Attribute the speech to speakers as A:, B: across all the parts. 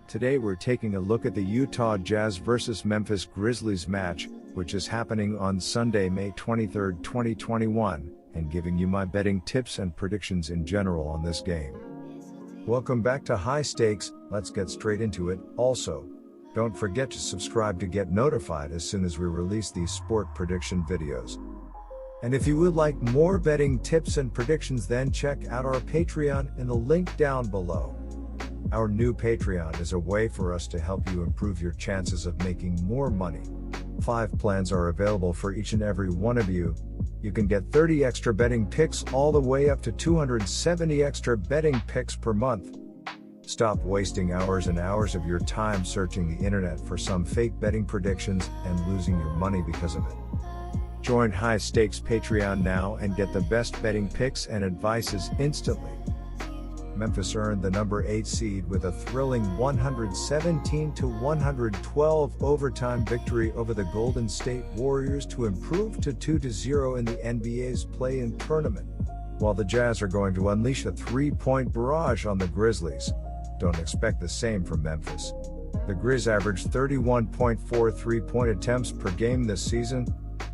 A: Today we're taking a look at the Utah Jazz vs Memphis Grizzlies match, which is happening on Sunday, May 23, 2021, and giving you my betting tips and predictions in general on this game. Welcome back to High Stakes. Let's get straight into it. Also, don't forget to subscribe to get notified as soon as we release these sport prediction videos. And if you would like more betting tips and predictions, then check out our Patreon in the link down below. Our new Patreon is a way for us to help you improve your chances of making more money. 5 plans are available for each and every one of you. You can get 30 extra betting picks all the way up to 270 extra betting picks per month. Stop wasting hours and hours of your time searching the internet for some fake betting predictions and losing your money because of it. Join High Stakes Patreon now and get the best betting picks and advices instantly. Memphis earned the number 8 seed with a thrilling 117-112 overtime victory over the Golden State Warriors to improve to 2-0 in the NBA's play-in tournament. While the Jazz are going to unleash a three-point barrage on the Grizzlies, don't expect the same from Memphis. The Grizz averaged 31.4 three-point attempts per game this season,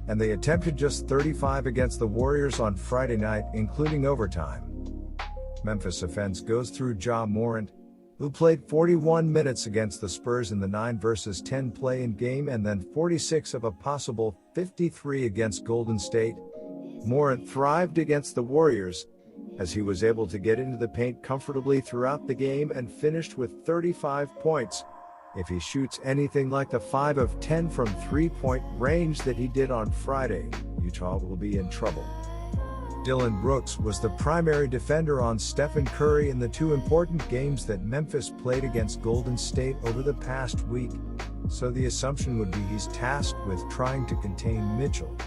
A: and they attempted just 35 against the Warriors on Friday night, including overtime. Memphis offense goes through Ja Morant, who played 41 minutes against the Spurs in the 9 vs 10 play-in game and then 46 of a possible 53 against Golden State. Morant thrived against the Warriors, as he was able to get into the paint comfortably throughout the game and finished with 35 points. If he shoots anything like the 5 of 10 from three-point range that he did on Friday, Utah will be in trouble. Dillon Brooks was the primary defender on Stephen Curry in the 2 important games that Memphis played against Golden State over the past week, so the assumption would be he's tasked with trying to contain Mitchell.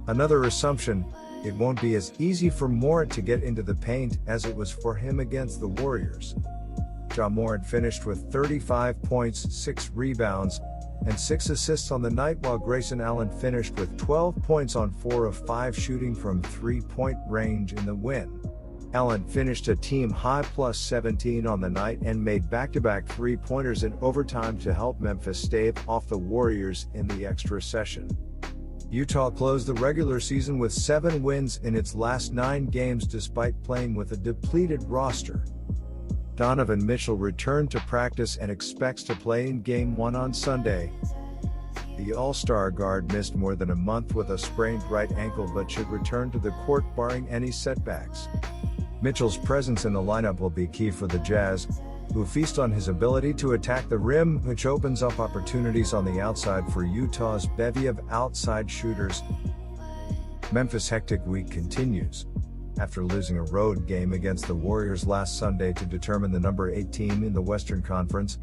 A: Another assumption, it won't be as easy for Morant to get into the paint as it was for him against the Warriors. Ja Morant finished with 35 points, 6 rebounds, and 6 assists on the night, while Grayson Allen finished with 12 points on 4 of 5 shooting from three-point range in the win. Allen finished a team-high plus 17 on the night and made back-to-back three-pointers in overtime to help Memphis stave off the Warriors in the extra session. Utah closed the regular season with 7 wins in its last 9 games despite playing with a depleted roster. Donovan Mitchell returned to practice and expects to play in Game 1 on Sunday. The All-Star guard missed more than a month with a sprained right ankle but should return to the court barring any setbacks. Mitchell's presence in the lineup will be key for the Jazz, who feast on his ability to attack the rim, which opens up opportunities on the outside for Utah's bevy of outside shooters. Memphis' hectic week continues. After losing a road game against the Warriors last Sunday to determine the number 8 team in the Western Conference,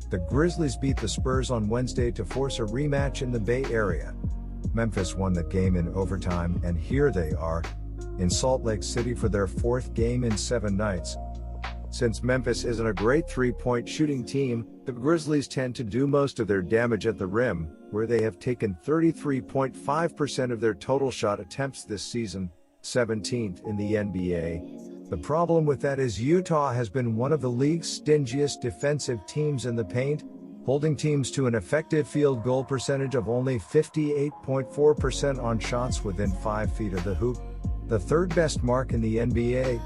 A: the Grizzlies beat the Spurs on Wednesday to force a rematch in the Bay Area. Memphis won that game in overtime, and here they are, in Salt Lake City for their 4th game in 7 nights. Since Memphis isn't a great three-point shooting team, the Grizzlies tend to do most of their damage at the rim, where they have taken 33.5% of their total shot attempts this season, 17th in the NBA. The problem with that is Utah has been one of the league's stingiest defensive teams in the paint, holding teams to an effective field goal percentage of only 58.4% on shots within 5 feet of the hoop, the 3rd best mark in the NBA.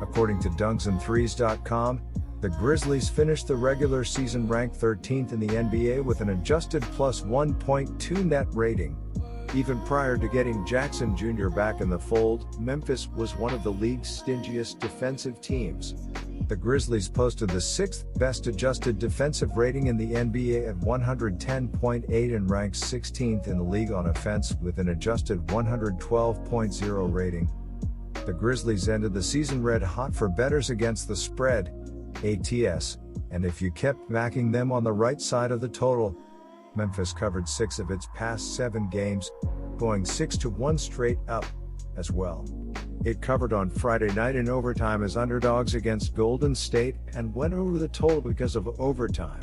A: According to dunksandthrees.com, the Grizzlies finished the regular season ranked 13th in the NBA with an adjusted plus 1.2 net rating. Even prior to getting Jackson Jr. back in the fold, Memphis was one of the league's stingiest defensive teams. The Grizzlies posted the 6th best adjusted defensive rating in the NBA at 110.8 and ranks 16th in the league on offense with an adjusted 112.0 rating. The Grizzlies ended the season red hot for bettors against the spread, ATS, and if you kept backing them on the right side of the total, Memphis covered 6 of its past 7 games, going 6-1 straight up, as well. It covered on Friday night in overtime as underdogs against Golden State and went over the total because of overtime.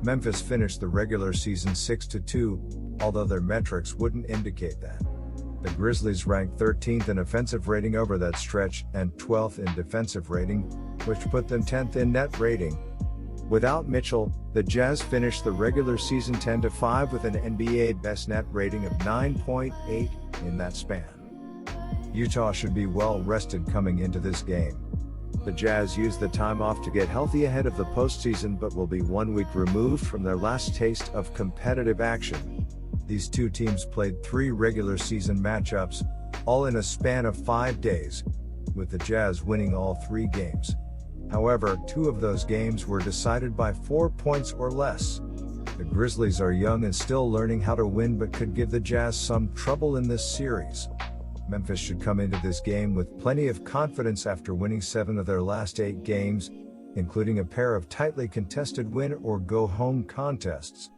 A: Memphis finished the regular season 6-2, although their metrics wouldn't indicate that. The Grizzlies ranked 13th in offensive rating over that stretch and 12th in defensive rating, which put them 10th in net rating. Without Mitchell, the Jazz finished the regular season 10-5 with an NBA best net rating of 9.8 in that span. Utah should be well rested coming into this game. The Jazz used the time off to get healthy ahead of the postseason but will be 1 week removed from their last taste of competitive action. These two teams played 3 regular season matchups, all in a span of 5 days, with the Jazz winning all 3 games. However, 2 of those games were decided by 4 points or less. The Grizzlies are young and still learning how to win but could give the Jazz some trouble in this series. Memphis should come into this game with plenty of confidence after winning 7 of their last 8 games, including a pair of tightly contested win-or-go-home contests.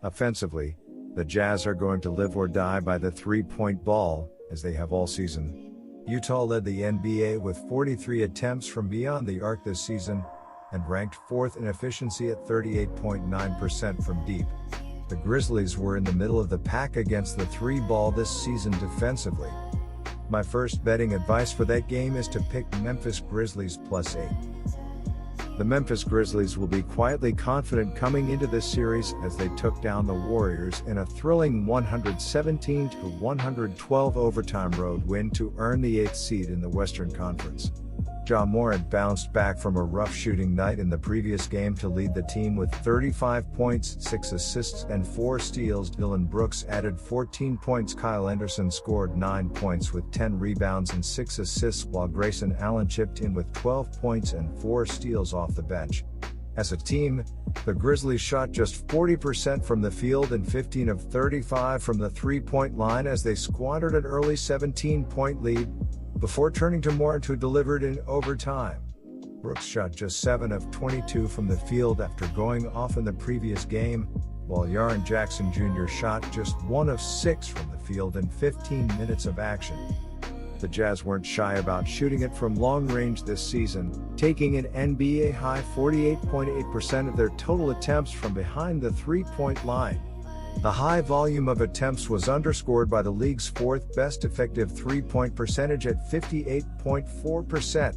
A: Offensively, the Jazz are going to live or die by the three-point ball, as they have all season. Utah led the NBA with 43 attempts from beyond the arc this season, and ranked 4th in efficiency at 38.9% from deep. The Grizzlies were in the middle of the pack against the 3-ball this season defensively. My first betting advice for that game is to pick Memphis Grizzlies +8. The Memphis Grizzlies will be quietly confident coming into this series as they took down the Warriors in a thrilling 117-112 overtime road win to earn the 8th seed in the Western Conference. Ja Morant bounced back from a rough shooting night in the previous game to lead the team with 35 points, 6 assists and 4 steals. Dillon Brooks added 14 points. Kyle Anderson scored 9 points with 10 rebounds and 6 assists, while Grayson Allen chipped in with 12 points and 4 steals off the bench. As a team, the Grizzlies shot just 40% from the field and 15 of 35 from the three-point line as they squandered an early 17-point lead, before turning to Morant, who delivered in overtime. Brooks shot just 7 of 22 from the field after going off in the previous game, while Jaren Jackson Jr. shot just 1 of 6 from the field in 15 minutes of action. The Jazz weren't shy about shooting it from long range this season, taking an NBA high 48.8% of their total attempts from behind the three-point line. The high volume of attempts was underscored by the league's 4th best effective three-point percentage at 58.4%.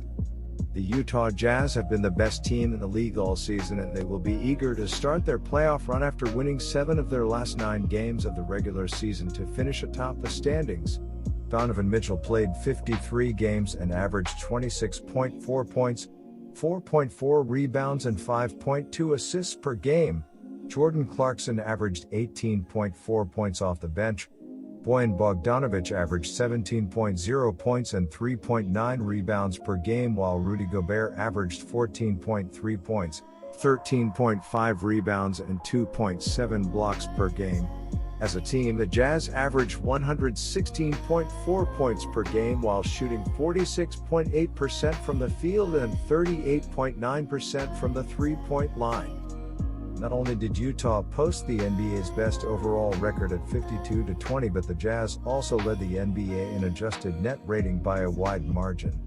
A: The Utah Jazz have been the best team in the league all season, and they will be eager to start their playoff run after winning 7 of their last 9 games of the regular season to finish atop the standings. Donovan Mitchell played 53 games and averaged 26.4 points, 4.4 rebounds and 5.2 assists per game. Jordan Clarkson averaged 18.4 points off the bench. Bojan Bogdanovic averaged 17.0 points and 3.9 rebounds per game, while Rudy Gobert averaged 14.3 points, 13.5 rebounds and 2.7 blocks per game. As a team, the Jazz averaged 116.4 points per game while shooting 46.8% from the field and 38.9% from the three-point line. Not only did Utah post the NBA's best overall record at 52-20, but the Jazz also led the NBA in adjusted net rating by a wide margin.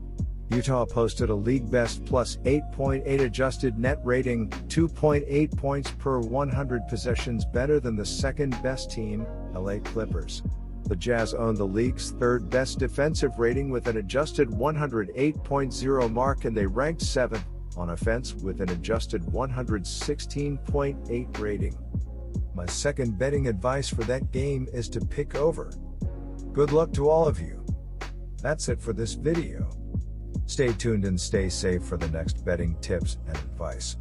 A: Utah posted a league-best plus 8.8 adjusted net rating, 2.8 points per 100 possessions better than the second-best team, LA Clippers. The Jazz owned the league's 3rd-best defensive rating with an adjusted 108.0 mark, and they ranked 7th on offense with an adjusted 116.8 rating. My second betting advice for that game is to pick over. Good luck to all of you. That's it for this video. Stay tuned and stay safe for the next betting tips and advice.